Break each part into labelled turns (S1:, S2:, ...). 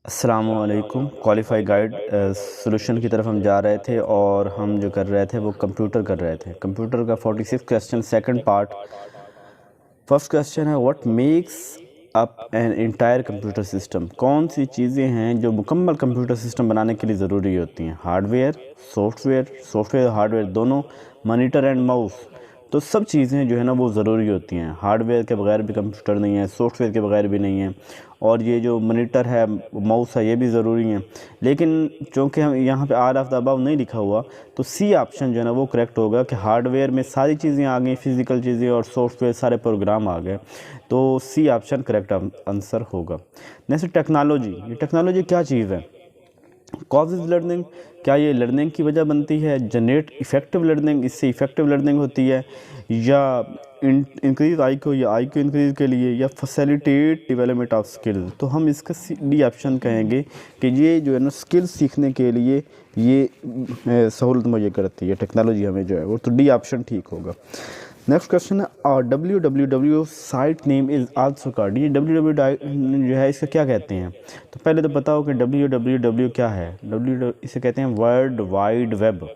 S1: अस्सलामुअलैकुम। Qualify guide solution की तरफ हम जा रहे थे और हम जो कर रहे थे वो कंप्यूटर कर रहे थे। कंप्यूटर का 46 question second part. First question है what makes up an entire computer system. कौन सी चीज़ें हैं जो मुकम्मल कंप्यूटर सिस्टम बनाने के लिए ज़रूरी होती हैं। हार्डवेयर, सॉफ्टवेयर हार्डवेयर दोनों, मॉनिटर एंड माउस। तो सब चीज़ें जो है ना वो ज़रूरी होती हैं। हार्डवेयर के बगैर भी कंप्यूटर नहीं है, सॉफ्टवेयर के बगैर भी नहीं है, और ये जो मॉनिटर है, माउस है, ये भी ज़रूरी हैं। लेकिन चूँकि हम यहाँ पे आल ऑफ द अबव नहीं लिखा हुआ, तो सी ऑप्शन जो है ना वो करेक्ट होगा कि हार्डवेयर में सारी चीज़ें आ गई, फिज़िकल चीज़ें, और सॉफ्टवेयर सारे प्रोग्राम आ गए। तो सी ऑप्शन करेक्ट आंसर होगा। Next technology. ये टेक्नोलॉजी क्या चीज़ है? कॉजेज लर्निंग, क्या ये लर्निंग की वजह बनती है? जनरेट इफ़ेक्टिव लर्निंग, इससे इफ़ेक्टिव लर्निंग होती है, या इंक्रीज आई को, या आई को इंक्रीज के लिए, या फैसिलिटेट डेवलपमेंट ऑफ स्किल्स। तो हम इसका डी ऑप्शन कहेंगे कि ये जो है ना स्किल्स सीखने के लिए ये सहूलत मुझे करती है टेक्नोलॉजी हमें जो है वो। तो डी ऑप्शन ठीक होगा। नेक्स्ट क्वेश्चन है www site name is also called. ये www जो है इसका क्या कहते हैं? तो पहले तो बताओ कि www क्या है। इसे कहते हैं वर्ल्ड वाइड वेब,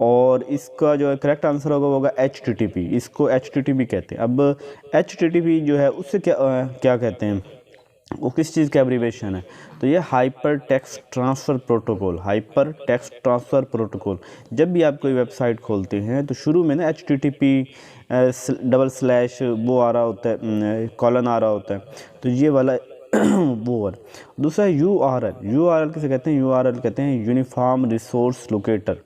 S1: और इसका जो है करेक्ट आंसर होगा HTTP। इसको HTTP कहते हैं। अब HTTP जो है उससे क्या कहते हैं, वो किस चीज़ का एब्रीवेशन है? तो ये hyper text transfer protocol. Hyper text transfer protocol. जब भी आप कोई वेबसाइट खोलते हैं तो शुरू में ना HTTP / वो आ रहा होता है, कॉलन आ रहा होता है, तो ये वाला वो है। दूसरा है URL किसे कहते हैं? URL कहते हैं यूनिफॉर्म रिसोर्स लोकेटर।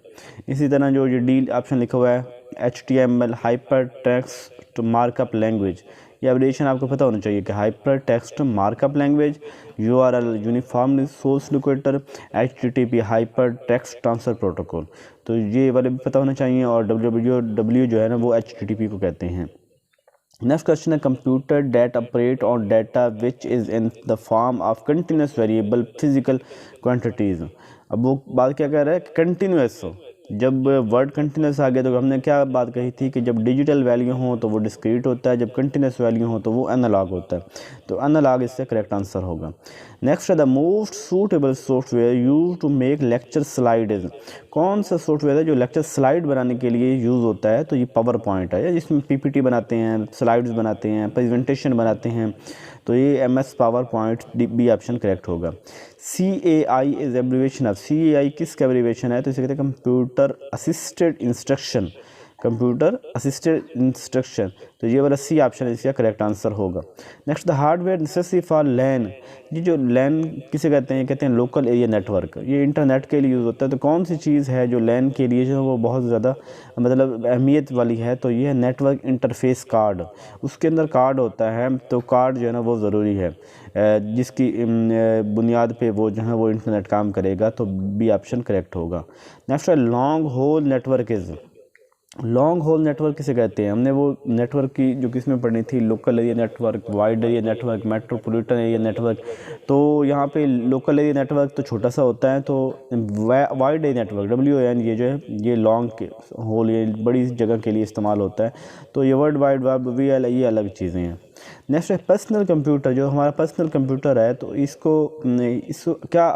S1: इसी तरह जो ये डी ऑप्शन लिखा हुआ है HTML hyper text markup language, ये एब्रिविएशन आपको पता होना चाहिए कि hyper text markup language, URL uniform resource locator, HTTP hyper text transfer protocol. तो ये वाले भी पता होना चाहिए, और www जो है ना वो HTTP को कहते हैं। नेक्स्ट क्वेश्चन है computer that operate on data which is in the form of continuous variable physical quantities. अब वो बात क्या कह रहा है? कंटिन्यूस हो। जब वर्ड कंटिन्यूस आ गया तो हमने क्या बात कही थी कि जब डिजिटल वैल्यू हो तो वो डिस्क्रीट होता है, जब कंटिन्यूस वैल्यू हो तो वो एनालॉग होता है। तो एनालॉग इससे करेक्ट आंसर होगा। नेक्स्ट है the most suitable software use to make lecture slide. कौन सा सॉफ्टवेयर है जो लेक्चर स्लाइड बनाने के लिए यूज़ होता है? तो ये पावर पॉइंट है, जिसमें PPT बनाते हैं, स्लाइड्स बनाते हैं, प्रेजेंटेशन बनाते हैं। तो ये MS PowerPoint, B option correct होगा। CAI is abbreviation of. CAI किसका एब्रीवेशन है? तो इसे कहते हैं computer assisted instruction. Computer assisted instruction. तो ये वाला सी ऑप्शन इसका करेक्ट आंसर होगा। Next the hardware necessary for LAN. ये जो लैन किसे कहते हैं? कहते हैं लोकल एरिया नेटवर्क। ये इंटरनेट के लिए यूज़ होता है। तो कौन सी चीज़ है जो लैन के लिए जो वो बहुत ज़्यादा मतलब अहमियत वाली है? तो ये है नेटवर्क इंटरफेस कार्ड। उसके अंदर कार्ड होता है, तो कार्ड जो है ना वो ज़रूरी है, जिसकी बुनियाद पे वो जो है वो इंटरनेट काम करेगा। तो बी ऑप्शन करेक्ट होगा। नेक्स्ट है long haul network is. Long haul network किसे कहते हैं? हमने वो नेटवर्क की जो किसमें पढ़नी थी, local area network, wide area network, metropolitan area network. तो यहाँ पे लोकल एरिया नेटवर्क तो छोटा सा होता है, तो वाइड एरिया नेटवर्क WAN ये जो है ये लॉन्ग के होल, ये बड़ी जगह के लिए इस्तेमाल होता है। तो ये वर्ल्ड वाइड वेब ये अलग चीज़ें हैं। नेक्स्ट है पर्सनल कंप्यूटर। जो हमारा पर्सनल कंप्यूटर है तो इसको क्या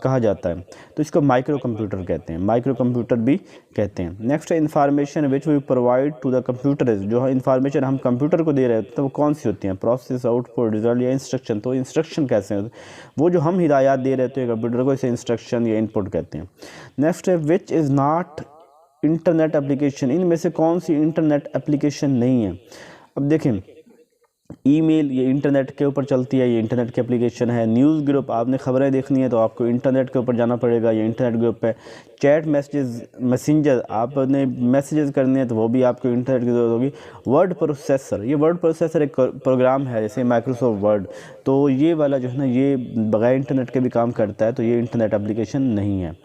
S1: कहा जाता है? तो इसको माइक्रो कंप्यूटर कहते हैं, माइक्रो कंप्यूटर भी कहते हैं। नेक्स्ट है information which we provide to the computer. जो इंफॉर्मेशन हम कंप्यूटर को दे रहे होते हैं तो वो कौन सी होती हैं? प्रोसेस, आउटपुट, रिजल्ट, या इंस्ट्रक्शन। तो इंस्ट्रक्शन कैसे हैं? वो जो हम हिदायत दे रहे होते हैं कंप्यूटर को, इसे इंस्ट्रक्शन या इनपुट कहते हैं। नेक्स्ट है which is not internet application. इनमें से कौन सी इंटरनेट एप्लीकेशन नहीं है? अब देखें, ईमेल ये इंटरनेट के ऊपर चलती है, ये इंटरनेट की एप्लीकेशन है। न्यूज़ ग्रुप, आपने खबरें देखनी है तो आपको इंटरनेट के ऊपर जाना पड़ेगा, ये इंटरनेट ग्रुप है। चैट मैसेंजर, आपने मैसेजेस करने हैं तो वो भी आपको इंटरनेट की ज़रूरत होगी। वर्ड प्रोसेसर, ये वर्ड प्रोसेसर एक प्रोग्राम है जैसे माइक्रोसॉफ्ट वर्ड। तो ये वाला जो है ना ये बगैर इंटरनेट के भी काम करता है, तो ये इंटरनेट एप्लीकेशन नहीं है।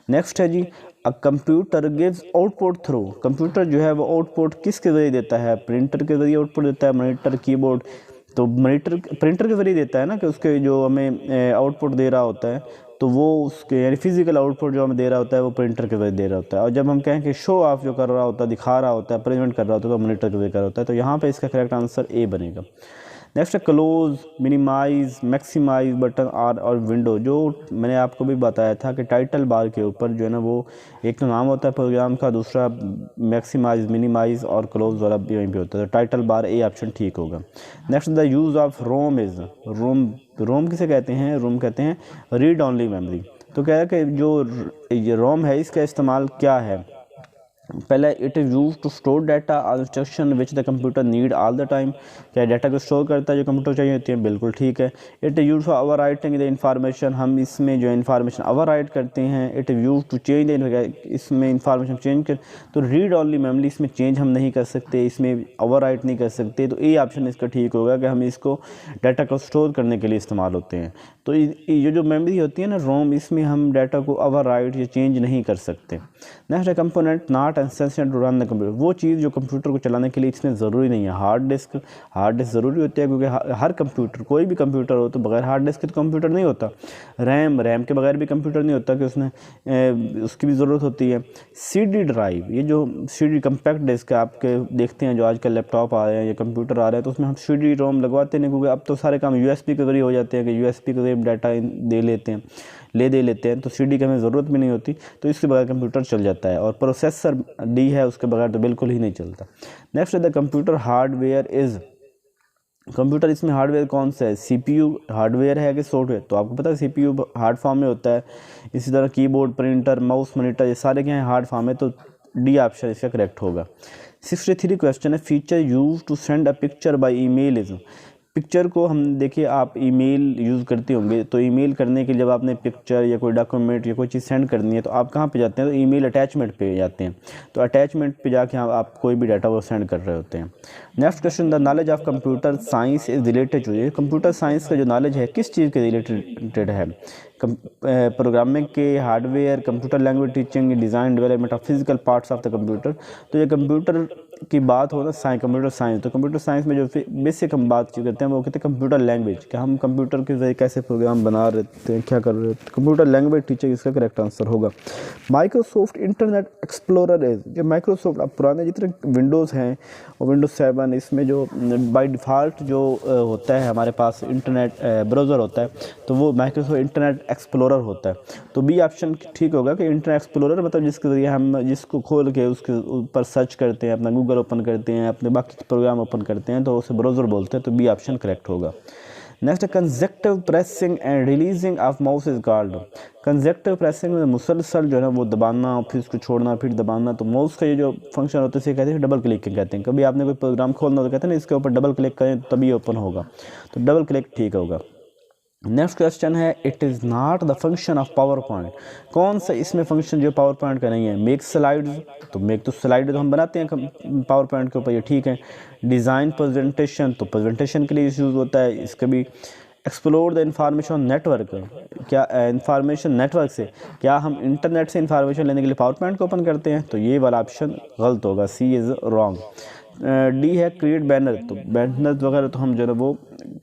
S1: नेक्स्ट है जी a computer gives output through. Computer जो है वो आउटपुट किसके ज़रिए देता है? प्रिंटर के ज़रिए आउटपुट देता है, मॉनिटर, कीबोर्ड। तो मॉनिटर प्रिंटर के ज़रिए देता है ना, कि उसके जो हमें आउटपुट दे रहा होता है तो वो उसके यानी फिजिकल आउटपुट जो हमें दे रहा होता है वो प्रिंटर के ज़रिए दे रहा होता है। और जब हम कहें कि शो ऑफ जो कर रहा होता है, दिखा रहा होता है, प्रेजेंट कर रहा होता है, तो मॉनिटर के ज़रिए कर रहा होता है। तो यहाँ पर इसका करेक्ट आंसर ए बनेगा। नेक्स्ट है क्लोज, मिनिमाइज, मैक्सिमाइज बटन और विंडो। जो मैंने आपको भी बताया था कि टाइटल बार के ऊपर जो है ना वो एक तो नाम होता है प्रोग्राम का, दूसरा मैक्सिमाइज, मिनिमाइज और क्लोज वाला भी वहीं पे होता है। तो टाइटल बार ए ऑप्शन ठीक होगा। Next the use of ROM is, ROM किसे कहते हैं? रोम कहते हैं रीड ओनली मेमोरी। तो कह रहा है कि जो ये रोम है इसका इस्तेमाल क्या है? पहले it is use to store data और instruction which the computer need all the time. क्या डाटा को स्टोर करता है जो कंप्यूटर चाहिए होती है? बिल्कुल ठीक है। It is use for over writing the information, हम इसमें जो इन्फॉर्मेशन ओवर राइट करते हैं। It is use to change the, इसमें इंफॉर्मेशन चेंज कर, तो रीड ओनली मेमोरी इसमें चेंज हम नहीं कर सकते, इसमें ओवर राइट नहीं कर सकते। तो ये ऑप्शन इसका ठीक होगा कि हम इसको डाटा को स्टोर करने के लिए इस्तेमाल होते हैं। तो ये जो मेमोरी होती है ना रोम, इसमें हम डाटा को ओवर राइट या चेंज नहीं कर सकते। नेक्स्ट है component not essential to run the computer, वो चीज़ जो कंप्यूटर को चलाने के लिए इसमें ज़रूरी नहीं है। हार्ड डिस्क ज़रूरी होती है, क्योंकि हर कंप्यूटर, कोई भी कंप्यूटर हो तो बगैर हार्ड डिस्क के तो कंप्यूटर नहीं होता। रैम के बगैर भी कंप्यूटर नहीं होता, कि उसने उसकी भी ज़रूरत होती है। CD ड्राइव, ये जो CD कंपैक्ट डिस्क आपके देखते हैं जो आजकल लैपटॉप आ रहे हैं या कंप्यूटर आ रहे हैं, तो उसमें हम CD रोम लगवाते नहीं, क्योंकि अब तो सारे काम USB के जरिए हो जाते हैं कि USB के जरिए डाटा दे लेते हैं, तो CD की हमें ज़रूरत भी नहीं होती। तो इसके बगैर कंप्यूटर चल जाता है। और प्रोसेसर D है, उसके बगैर तो बिल्कुल ही नहीं चलता। नेक्स्ट है the computer hardware is, computer इसमें हार्डवेयर कौन सा है? CPU हार्डवेयर है कि सॉफ्टवेयर? तो आपको पता है CPU हार्ड फॉर्म में होता है। इसी तरह कीबोर्ड, प्रिंटर, माउस, मॉनिटर, ये सारे क्या हैं? हार्ड फॉर्म है। तो D ऑप्शन इसका करेक्ट होगा। 63 क्वेश्चन है feature use to send a picture by email is, picture को हम देखिए आप ईमेल यूज़ करते होंगे, तो ईमेल करने के लिए जब आपने पिक्चर या कोई डॉक्यूमेंट या कोई चीज़ सेंड करनी है तो आप कहाँ पे जाते हैं? तो ईमेल अटैचमेंट पे जाते हैं। तो अटैचमेंट पे जाके आप कोई भी डाटा वो सेंड कर रहे होते हैं। Next question, the knowledge of computer science is related to, ये कंप्यूटर साइंस का जो नॉलेज है किस चीज़ के रिलेटेड है? प्रोग्रामिंग के, hardware, computer language teaching, design development of physical parts of the computer. तो ये कंप्यूटर की बात हो ना कंप्यूटर साइंस, तो कंप्यूटर साइंस में जो बेसिक हम बात करते हैं वो कहते हैं कंप्यूटर लैंग्वेज, कि हम कंप्यूटर के जरिए कैसे प्रोग्राम बना रहे हैं, क्या कर रहे हैं। कंप्यूटर लैंग्वेज टीचिंग इसका करेक्ट आंसर होगा। माइक्रोसॉफ्ट इंटरनेट एक्सप्लोरर है, जो माइक्रोसॉफ्ट अब पुराने जितने विंडोज़ हैं और विंडोज़ 7, इसमें जो बाय डिफ़ॉल्ट जो होता है हमारे पास इंटरनेट ब्राउज़र होता है, तो वो माइक्रोसॉफ्ट इंटरनेट एक्सप्लोरर होता है। तो B ऑप्शन ठीक होगा कि इंटरनेट एक्सप्लोरर मतलब जिसके ज़रिए हम जिसको खोल के उसके ऊपर सर्च करते हैं, अपना गूगल ओपन करते हैं, अपने बाकी प्रोग्राम ओपन करते हैं, तो उसे ब्राउज़र बोलते हैं। तो B ऑप्शन करेक्ट होगा। नेक्स्ट है consecutive pressing and releasing of mouse is called, consecutive pressing में मुसलसल जो है ना वो दबाना, फिर उसको छोड़ना, फिर दबाना। तो माउस का ये जो फंक्शन होता है इसे कहते हैं डबल क्लिकिंग कहते हैं। कभी आपने कोई प्रोग्राम खोलना हो तो कहते हैं ना इसके ऊपर डबल क्लिक करें तभी ओपन होगा, तो डबल क्लिक ठीक होगा। नेक्स्ट क्वेश्चन है it is not the function of power point, कौन सा इसमें फंक्शन जो पावर पॉइंट का नहीं है? मेक स्लाइड्स, तो मेक तो स्लाइड तो हम बनाते हैं पावर पॉइंट के ऊपर, ये ठीक है। डिज़ाइन प्रेजेंटेशन, तो प्रेजेंटेशन के लिए यूज़ होता है इसका भी। एक्सप्लोर द इंफॉर्मेशन नेटवर्क, क्या इंफॉर्मेशन नेटवर्क से, क्या हम इंटरनेट से इंफॉर्मेशन लेने के लिए पावर पॉइंट को ओपन करते हैं? तो ये वाला ऑप्शन गलत होगा, C इज़ रॉन्ग। D है क्रिएट बैनर, तो बैनर वगैरह तो हम जो है वो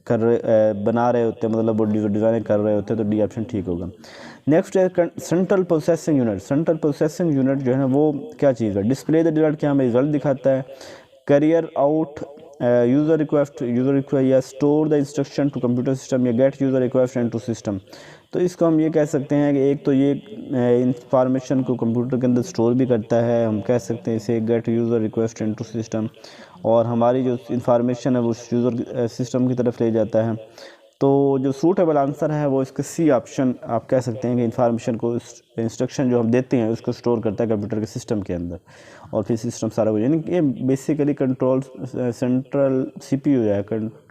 S1: बना रहे होते हैं, मतलब वो डिज़ाइन कर रहे होते हैं, तो D ऑप्शन ठीक होगा। नेक्स्ट है central processing unit, central processing unit जो है ना वो क्या चीज़ है? डिस्प्ले द रिजल्ट, क्या हमें रिजल्ट दिखाता है? कैरियर आउट यूज़र रिक्वेस्ट या store the instruction to computer system या get user request into system. तो इसको हम ये कह सकते हैं कि एक तो ये इंफॉर्मेशन को कंप्यूटर के अंदर स्टोर भी करता है, हम कह सकते हैं इसे gate user request into system, और हमारी जो इंफॉर्मेशन है वो यूज़र सिस्टम की तरफ ले जाता है। तो जो सूटेबल आंसर है वो इसका C ऑप्शन आप कह सकते हैं कि इंफॉर्मेशन को, इंस्ट्रक्शन जो हम देते हैं उसको स्टोर करता है कंप्यूटर के सिस्टम के अंदर, और फिर सिस्टम सारा कुछ, यानी कि ये बेसिकली कंट्रोल सेंट्रल CPU है,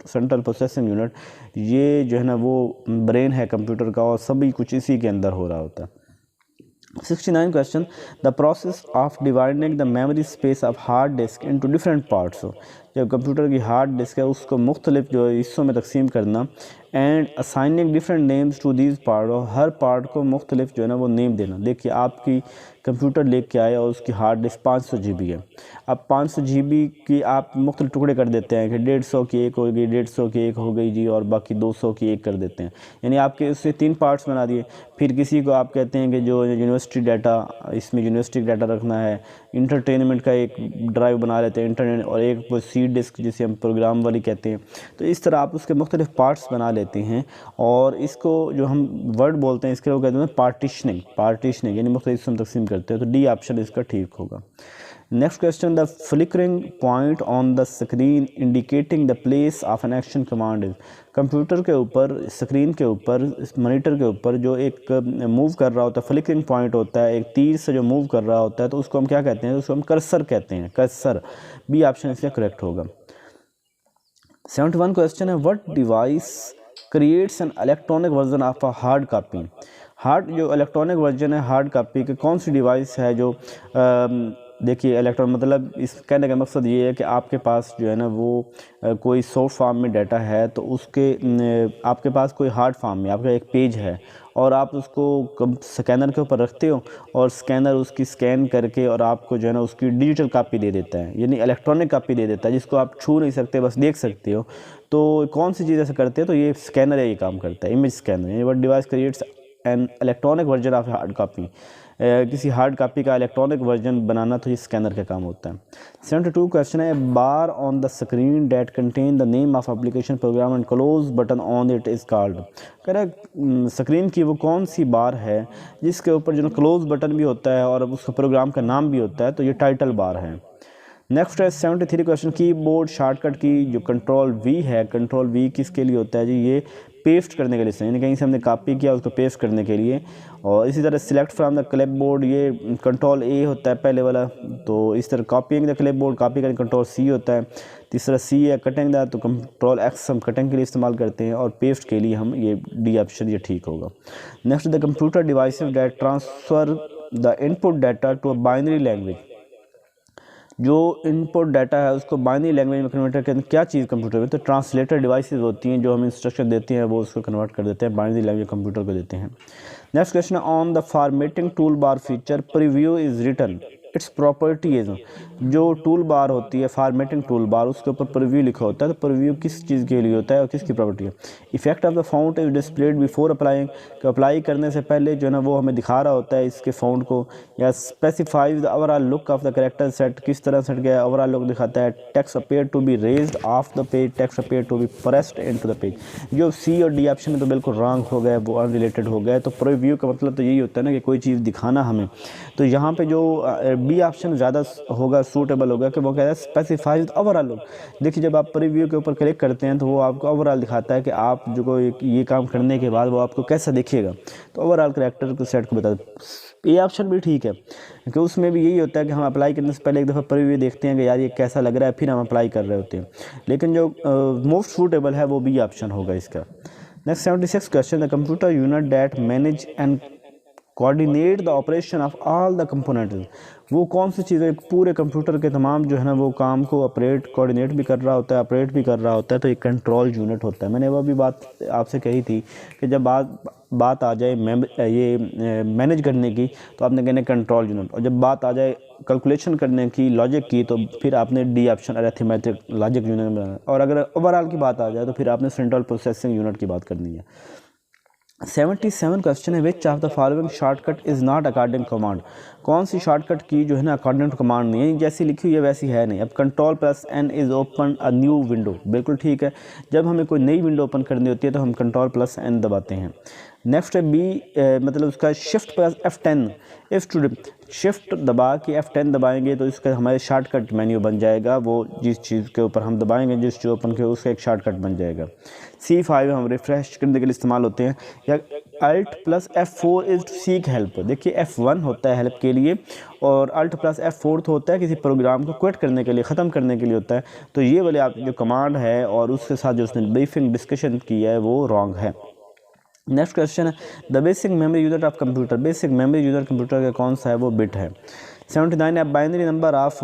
S1: सेंट्रल प्रोसेसिंग यूनिट, ये जो है ना वो ब्रेन है कंप्यूटर का, और सभी कुछ इसी के अंदर हो रहा होता है। 69 question, the process of dividing the memory space of hard disk into different parts, जब कंप्यूटर की हार्ड डिस्क है उसको मुख्तलिफ जो हिस्सों में तकसीम करना, and assigning different names to these part, और हर पार्ट को मुख्तलिफ जो है ना वो नेम देना। देखिए आपकी कंप्यूटर लेके आए और उसकी हार्ड डिस्क 500 GB है, अब 500 GB की आप मुख्तलिफ टुकड़े कर देते हैं कि 150 की एक हो गई, 150 की एक हो गई जी, और बाकी 200 की एक कर देते हैं, यानी आपके उससे 3 पार्ट्स बना दिए। फिर किसी को आप कहते हैं कि जो यूनिवर्सिटी डाटा, इसमें यूनिवर्सिटी डाटा रखना है, इंटरटेनमेंट का एक ड्राइव बना लेते हैं इंटरनेट, और एक वो सी डिस्क जिसे हम प्रोग्राम वाली कहते हैं। तो इस तरह आप उसके मुख्तलिफ पार्ट्स बना लेते हैं, और इसको जो हम वर्ड बोलते हैं इसके वो कहते हैं पार्टीशनिंग यानी मुख्तलिफ हिस्सों में तकसीम करते हैं। तो डी ऑप्शन इसका ठीक होगा। Next question, the flickering point on the screen indicating the place of an action command is. Computer के ऊपर, स्क्रीन के ऊपर, मॉनिटर के ऊपर जो एक मूव कर रहा होता है, फ्लिकरिंग पॉइंट होता है, एक तीर से जो मूव कर रहा होता है, तो उसको हम क्या कहते हैं? उसको हम कर्सर कहते हैं, कर्सर। बी ऑप्शन इसका करेक्ट होगा। 71 क्वेश्चन है, what device creates an electronic version of a hard copy. जो इलेक्ट्रॉनिक वर्जन है हार्ड कॉपी के, कौन सी डिवाइस है जो देखिए इलेक्ट्रॉन मतलब इस कहने का मकसद ये है कि आपके पास जो है ना वो कोई सॉफ्ट फॉर्म में डाटा है, तो उसके आपके पास कोई हार्ड फॉर्म में आपका एक पेज है, और आप उसको स्कैनर के ऊपर रखते हो, और स्कैनर उसकी स्कैन करके और आपको जो है ना उसकी डिजिटल कॉपी दे देता है, यानी इलेक्ट्रॉनिक कॉपी दे देता है, जिसको आप छू नहीं सकते, बस देख सकते हो। तो कौन सी चीज़ ऐसे करते हैं? तो ये स्कैनर है, ये काम करता है, इमेज स्कैनर। यानी what device creates an electronic version of hard copy. किसी हार्ड कॉपी का इलेक्ट्रॉनिक वर्जन बनाना तो ये स्कैनर का काम होता है। 72 क्वेश्चन है, bar on the screen that contain the name of application program and close button on it is called. कह रहा स्क्रीन की वो कौन सी बार है जिसके ऊपर जो क्लोज बटन भी होता है और उसका प्रोग्राम का नाम भी होता है, तो ये टाइटल बार है। नेक्स्ट है 73 क्वेश्चन, कीबोर्ड शॉर्टकट की जो कंट्रोल वी है, कंट्रोल वी किसके लिए होता है जी? ये पेस्ट करने के लिए, यानी कहीं से हमने कॉपी किया उसको पेस्ट करने के लिए। और इसी तरह सिलेक्ट फ्रॉम द क्लिपबोर्ड, ये कंट्रोल ए होता है पहले वाला। तो इस तरह कॉपिंग द क्लिपबोर्ड, कॉपी करने कंट्रोल सी होता है। तीसरा सी है कटिंग द, तो कंट्रोल एक्स हम कटिंग के लिए इस्तेमाल करते हैं, और पेस्ट के लिए हम ये डी ऑप्शन ये ठीक होगा। Next, the computer devices that transfer the input data to a binary language. जो इनपुट डाटा है उसको बाइनरी लैंग्वेज में कन्वर्ट करके क्या चीज़ कंप्यूटर में? तो ट्रांसलेटर डिवाइसेस होती हैं जो हमें इंस्ट्रक्शन देती हैं, वो उसको कन्वर्ट कर देते हैं, बाइनरी लैंग्वेज कंप्यूटर को देते हैं। Next question, on the formatting tool bar feature preview is written its property is. जो टूल बार होती है फॉर्मेटिंग टूल बार, उसके ऊपर प्रीव्यू लिखा होता है, तो प्रीव्यू किस चीज़ के लिए होता है और किसकी प्रॉपर्टी है? Effect of the fount is displayed before applying, कि अप्लाई करने से पहले जो है ना वो हमें दिखा रहा होता है इसके फाउंट को। या specifies the overall look of the character set, किस तरह सेट गया ओवरऑल लुक दिखाता है। Text appear to be raised off the page, text appear to be pressed into the page. जो सी और डी ऑप्शन है तो बिल्कुल रॉन्ग हो गया, वो अनरिलेटेड हो गया। तो प्रीव्यू का मतलब तो यही होता है ना कि कोई चीज़ दिखाना हमें। तो यहाँ पे जो बी ऑप्शन ज़्यादा होगा, सूटेबल होगा, कि वो कहता है स्पेसिफाइज ओवरऑल लुक। देखिए जब आप प्रीव्यू के ऊपर क्लिक करते हैं तो वो आपको ओवरऑल दिखाता है कि आप जो को ये काम करने के बाद वो आपको कैसा दिखेगा। तो ओवरऑल करेक्टर को सेट को बता दो। ये ऑप्शन भी ठीक है क्योंकि उसमें भी यही होता है कि हम अप्लाई करने से पहले एक दफ़ा प्रीव्यू देखते हैं कि यार ये कैसा लग रहा है, फिर हम अप्लाई कर रहे होते हैं। लेकिन जो मोस्ट सूटेबल है वो बी ऑप्शन होगा इसका। Next 76 question, the computer unit that manage and coordinate the operation of all the components. वो कौन सी चीज़ है? पूरे कंप्यूटर के तमाम जो है ना वो काम को कोऑर्डिनेट भी कर रहा होता है, ऑपरेट भी कर रहा होता है, तो एक कंट्रोल यूनिट होता है। मैंने वो भी बात आपसे कही थी कि जब बात आ जाए मैनेज करने की तो आपने कहना कंट्रोल यूनिट, और जब बात आ जाए कैलकुलेशन करने की, लॉजिक की, तो फिर आपने D option arithmetic logic unit बनाना। और अगर ओवरऑल की बात आ जाए तो फिर आपने सेंट्रल प्रोसेसिंग यूनिट की बात करनी है। 77 क्वेश्चन है, which of the following shortcut is not according command. कौन सी शॉर्टकट की जो है ना अकॉर्डिंग टू कमांड नहीं है, जैसी लिखी हुई है वैसी है नहीं। अब control plus N is open a new window, बिल्कुल ठीक है। जब हमें कोई नई विंडो ओपन करनी होती है तो हम कंट्रोल प्लस एन दबाते हैं। नेक्स्ट है बी, मतलब उसका शिफ्ट प्लस F10, शिफ्ट दबा के F10 दबाएंगे तो इसका हमारे शॉर्टकट मेन्यू बन जाएगा। वो जिस चीज़ के ऊपर हम दबाएंगे, जिस चीज़ ओपन के, उसका एक शॉर्टकट बन जाएगा। C5 हम रिफ्रेश करने के लिए इस्तेमाल होते हैं। या Alt plus F4 is to seek help. देखिए F1 होता है हेल्प के लिए, और Alt प्लस F4 होता है किसी प्रोग्राम को क्विट करने के लिए, ख़त्म करने के लिए होता है। तो ये वाले आप जो कमांड है और उसके साथ जो उसने ब्रीफिंग डिस्कशन की है वो रॉन्ग है। नेक्स्ट क्वेश्चन है, the basic memory unit of computer. Basic memory unit computer का कौन सा है? वो बिट है। 79 है, binary number of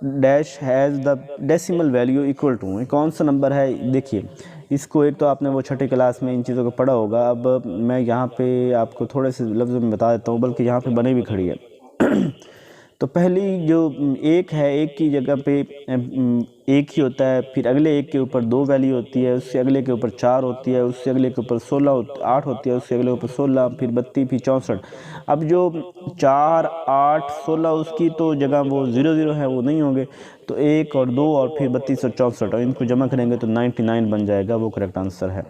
S1: dash has the decimal value equal to. कौन सा नंबर है? देखिए इसको एक तो आपने वो छठी क्लास में इन चीज़ों को पढ़ा होगा। अब मैं यहाँ पे आपको थोड़े से लफ्ज़ों में बता देता हूँ, बल्कि यहाँ पे बने भी खड़ी है। तो पहली जो एक है, एक की जगह पे एक ही होता है, फिर अगले एक के ऊपर 2 वैल्यू होती है, उससे अगले के ऊपर 4 होती है, उससे अगले के ऊपर 8 होती है, उससे अगले ऊपर 16, फिर 32, फिर 64। अब जो 4, 8, 16 उसकी तो जगह वो 0 है, वो नहीं होंगे, तो 1 और 2 और फिर 32 और 64 और इनको जमा करेंगे तो 99 बन जाएगा, वो करेक्ट आंसर है।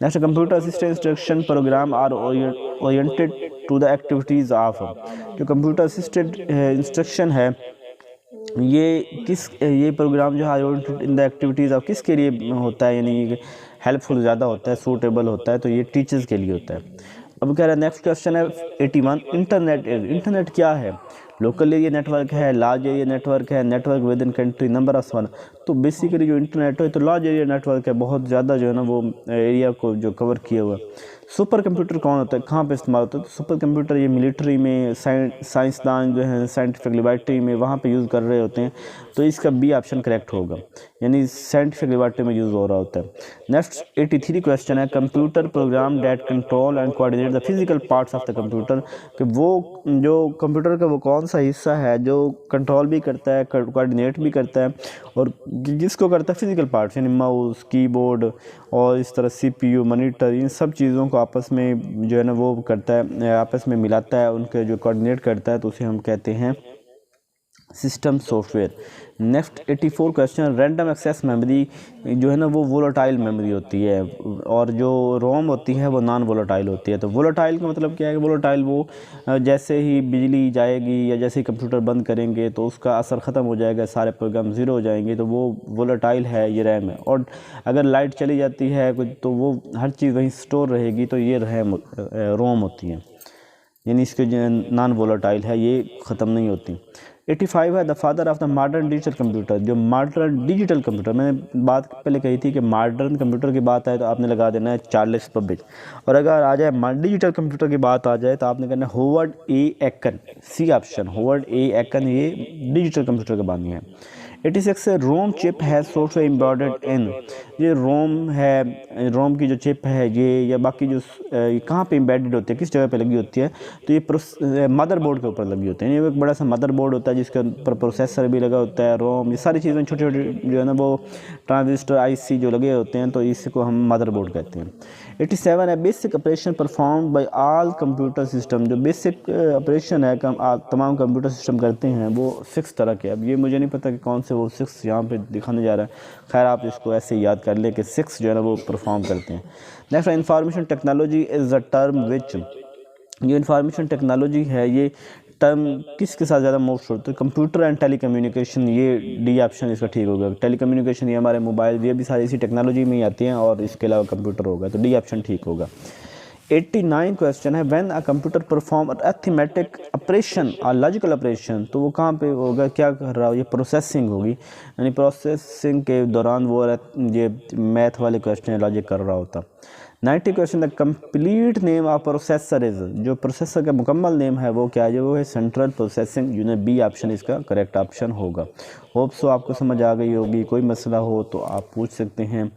S1: Next, computer assistant instruction program are oriented to the activities of. जो कंप्यूटर असिस्टेंट इंस्ट्रक्शन है ये प्रोग्राम जो है oriented in the activities of किसके लिए होता है, यानी हेल्पफुल ज़्यादा होता है, सूटेबल होता है, तो ये टीचर्स के लिए होता है। अब कह रहा है नेक्स्ट क्वेश्चन है 81, इंटरनेट क्या है? लोकल एरिया नेटवर्क है, लार्ज एरिया नेटवर्क है, network with in country, number of one. तो बेसिकली जो इंटरनेट है तो लार्ज एरिया नेटवर्क है, बहुत ज़्यादा जो है ना वो एरिया को जो कवर किया हुआ है। सुपर कंप्यूटर कौन होता है, कहाँ पे इस्तेमाल होता है? तो सुपर कंप्यूटर ये मिलिट्री में, साइंसदान जो है साइंटिफिक लेबॉरेटरी में वहाँ पे यूज़ कर रहे होते हैं, तो इसका बी ऑप्शन करेक्ट होगा, यानी साइंटिफिक लेबॉरेटरी में यूज़ हो रहा होता है। नेक्स्ट 83 क्वेश्चन है computer program that control and coordinate the physical parts of the computer, कि वो जो कंप्यूटर का वो कौन सा हिस्सा है जो कंट्रोल भी करता है, कोऑर्डिनेट भी करता है, और जिसको करता है फिजिकल पार्ट्स, यानी माउस, कीबोर्ड और इस तरह CPU, मॉनिटर, इन सब चीज़ों को आपस में जो है ना वो करता है, आपस में मिलाता है, उनके जो कोऑर्डिनेट करता है, तो उसे हम कहते हैं system software. Next 84 question, random access memory जो है ना वो वोलेटाइल मेमोरी होती है, और जो रोम होती है वो नॉन वोलेटाइल होती है। तो वोलेटाइल का मतलब क्या है? वोलेटाइल वो जैसे ही बिजली जाएगी या जैसे ही कंप्यूटर बंद करेंगे तो उसका असर ख़त्म हो जाएगा, सारे प्रोग्राम ज़ीरो हो जाएंगे, तो वो वोलेटाइल है, ये रैम है। और अगर लाइट चली जाती है तो वो हर चीज़ वहीं स्टोर रहेगी, तो ये रोम होती है, यानी इसके जो नॉन वोलेटाइल है, ये ख़त्म नहीं होती। 85 है the father of the modern digital computer, जो मॉडर्न डिजिटल कंप्यूटर, मैंने बात पहले कही थी कि मॉडर्न कंप्यूटर की बात आए तो आपने लगा देना है चार्ल्स बबेज, और अगर आ जाए डिजिटल कंप्यूटर की बात आ जाए तो आपने कहना है होवर्ड ए एक्कन, सी ऑप्शन, होवर्ड ए एक्कन, ये डिजिटल कंप्यूटर के बानी है। 86 है रोम चिप है सॉफ्टवेयर एम्बेडेड इन, ये रोम है, रोम की जो चिप है ये, या बाकी जो कहाँ पे एम्बेडेड होती है, किस जगह पे लगी होती है, तो ये मदरबोर्ड के ऊपर लगी होती है। ये एक बड़ा सा मदरबोर्ड होता है जिसके ऊपर प्रोसेसर भी लगा होता है, रोम, ये सारी चीज़ें छोटी छोटी जो है ना वो ट्रांजिस्टर IC जो लगे होते हैं, तो इसको हम मदरबोर्ड कहते हैं। 87 है basic operation perform by all computer system, जो बेसिक ऑपरेशन है तमाम कंप्यूटर सिस्टम करते हैं वो 6 तरह के। अब ये मुझे नहीं पता कि कौन से वो 6 यहाँ पे दिखाने जा रहा है, खैर आप इसको ऐसे याद कर ले कि 6 जो है ना वो परफॉर्म करते हैं। Next, information technology is a term which, ये इंफॉर्मेशन टेक्नोलॉजी है, ये टर्म किसके साथ ज़्यादा मोस्ट होता है? कंप्यूटर एंड टेली कम्युनिकेशन, ये डी ऑप्शन इसका ठीक होगा। टेली कम्युनिकेशन ये हमारे मोबाइल, ये भी सारी इसी टेक्नोलॉजी में ही आती हैं, और इसके अलावा कंप्यूटर होगा, तो डी ऑप्शन ठीक होगा। 89 क्वेश्चन है when a computer perform arithmetic operation और लॉजिकल ऑपरेशन, तो वो कहाँ पे होगा, क्या कर रहा हो? ये प्रोसेसिंग होगी, यानी प्रोसेसिंग के दौरान वो ये मैथ वाले क्वेश्चन लॉजिक कर रहा होता। 90 question the complete name of processor is, जो प्रोसेसर का मुकम्मल नेम है वो क्या है? वो है central processing unit, B option इसका करेक्ट ऑप्शन होगा। होप सो आपको समझ आ गई होगी, कोई मसला हो तो आप पूछ सकते हैं।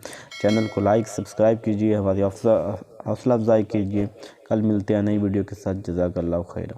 S1: चैनल को लाइक सब्सक्राइब कीजिए, हमारी हौसला अफजाई कीजिए। कल मिलते हैं नई वीडियो के साथ। जज़ाकल्लाहु खैरा।